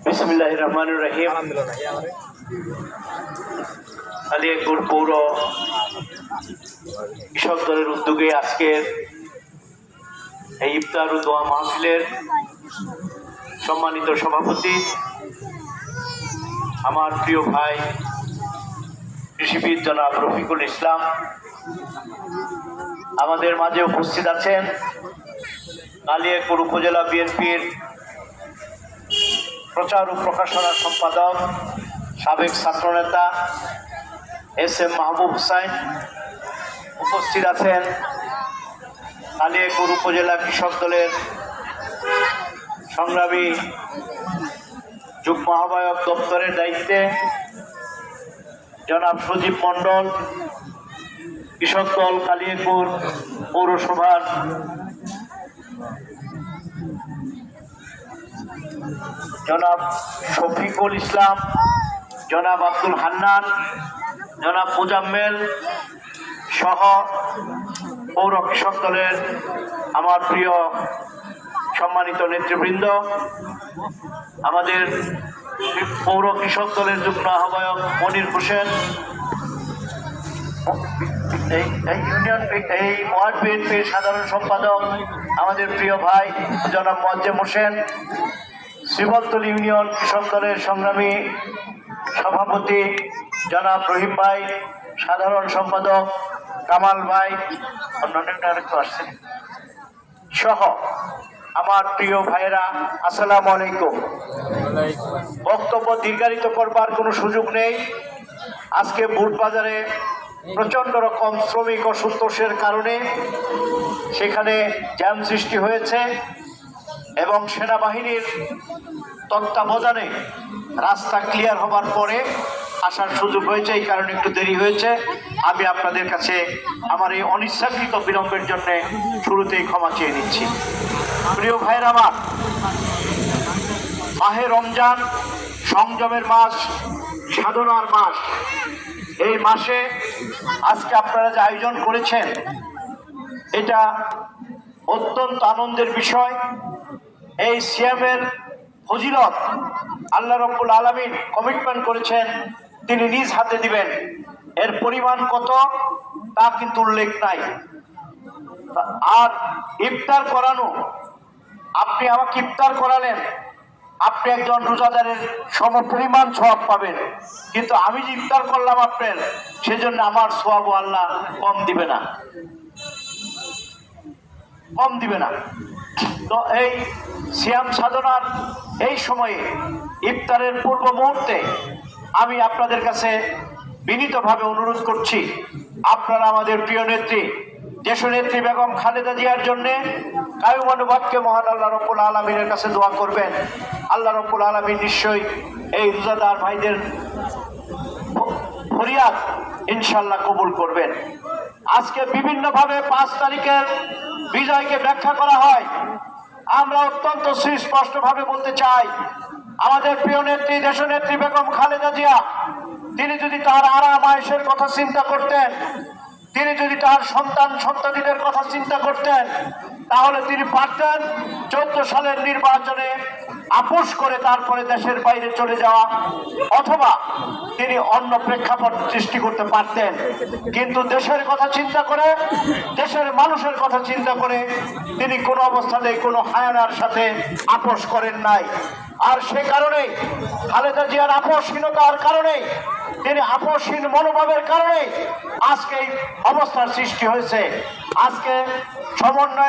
বিসমিল্লাহির রহমানির রহিম। কালিয়াকৈর পৌর কৃষক দলের উদ্যোগে আজকের এই ইফতার ও দোয়া মাহফিলের সম্মানিত সভাপতি, আমার প্রিয় ভাই কৃষিবিদ জনাব রফিকুল ইসলাম, আমাদের মাঝে উপস্থিত আছেন কালিয়াকৈর উপজেলা বিএনপির প্রচার ও প্রকাশনা সম্পাদক সাবেক ছাত্রনেতা এস.এম. মাহবুব হুসাইন। উপস্থিত আছেন কালিয়াকৈর উপজেলা কৃষক দলের সংগ্রামী যুগ্ম আহ্বায়ক দপ্তরের দায়িত্বে জনাব সজীব মণ্ডল, কৃষক দল কালিয়াকৈর পৌরসভার জনাব শফিকুল ইসলাম, জনাব আব্দুল হান্নান, জনাব মুজাম্মেল সহ পৌর কৃষক দলের আমার প্রিয় সম্মানিত নেতৃবৃন্দ, আমাদের পৌর কৃষক দলের যুগ্ম আহ্বায়ক মনির হোসেন, এই ওয়ার্ড বিএনপির সাধারণ সম্পাদক আমাদের প্রিয় ভাই জনাব মোয়াজ্জেম হোসেন, শ্রীবলতলী ইউনিয়ন কৃষক দলের সংগ্রামী সভাপতি জনাব রহিম ভাই, সাধারণ সম্পাদক কামাল ভাই, আসছেন সহ আমার প্রিয় ভাইয়েরা, আসসালামু আলাইকুম। বক্তব্য দীর্ঘায়িত করবার কোনো সুযোগ নেই। আজকে বুট বাজারে প্রচণ্ড রকম শ্রমিক অসন্তোষের কারণে সেখানে জ্যাম সৃষ্টি হয়েছে এবং সেনাবাহিনীর তত্ত্বাবধানে রাস্তা ক্লিয়ার হবার পরে আসার সুযোগ হয়েছে, এই কারণে একটু দেরি হয়েছে। আমি আপনাদের কাছে আমার এই অনিচ্ছাকৃত বিলম্বের জন্য শুরুতেই ক্ষমা চেয়ে নিচ্ছি। প্রিয় ভাইয়ের আমার, মাহে রমজান সংযমের মাস, সাধনার মাস। এই মাসে আজকে আপনারা যে আয়োজন করেছেন এটা অত্যন্ত আনন্দের বিষয়। এই সিয়ামের ফজিলত আল্লাহ রাব্বুল আলামিন কমিটমেন্ট করেছেন, তিনি নিজ হাতে দিবেন। এর পরিমাণ কত তা কিন্তু উল্লেখ নাই। আর ইফতার করানো, আপনি আমাকে ইফতার করালেন, আপনি একজন রোজাদারের সমপরিমাণ সওয়াব পাবেন, কিন্তু আমি যে ইফতার করলাম আপনার, সেজন্য আমার সওয়াব আল্লাহ কম দিবে না, কম দিবে না। তো এই সিয়াম সাধনার এই সময়ে ইফতারের পূর্ব মুহূর্তে আমি আপনাদের কাছে বিনীতভাবে অনুরোধ করছি, আপনারা আমাদের প্রিয় নেত্রী দেশনেত্রী বেগম খালেদা জিয়ার জন্যে কায়ুমানুবাদকে মহান আল্লাহ রাব্বুল আলামিনের কাছে দোয়া করবেন। আল্লাহ রাব্বুল আলামিন নিশ্চয়ই এই রোজাদার ভাইদের ফরিয়াদ ইনশাল্লাহ কবুল করবেন। আজকে বিভিন্নভাবে 5 তারিখের বিজয়কে ব্যাখ্যা করা হয়। আমরা অত্যন্ত সুস্পষ্টভাবে বলতে চাই, আমাদের প্রিয় নেত্রী দেশনেত্রী বেগম খালেদা জিয়া, তিনি যদি তার আরাম আয়েশের কথা চিন্তা করতেন, তিনি যদি তার সন্তান সন্ততিদের কথা চিন্তা করতেন, তাহলে তিনি পারতেন 14 সালের নির্বাচনে আপোষ করে তারপরে দেশের বাইরে চলে যাওয়া, অথবা তিনি অন্য প্রেক্ষাপট সৃষ্টি করতে পারতেন। কিন্তু দেশের কথা চিন্তা করে, দেশের মানুষের কথা চিন্তা করে তিনি কোনো অবস্থাতেই কোনো হায়ানার সাথে আপোষ করেন নাই। আর সে কারণেই খালেদা জিয়ার আপোষহীনতার কারণেই, তিনি আপোষহীন মনোভাবের কারণে আজকে এই অবস্থার সৃষ্টি হয়েছে। আজকে সমন্বয়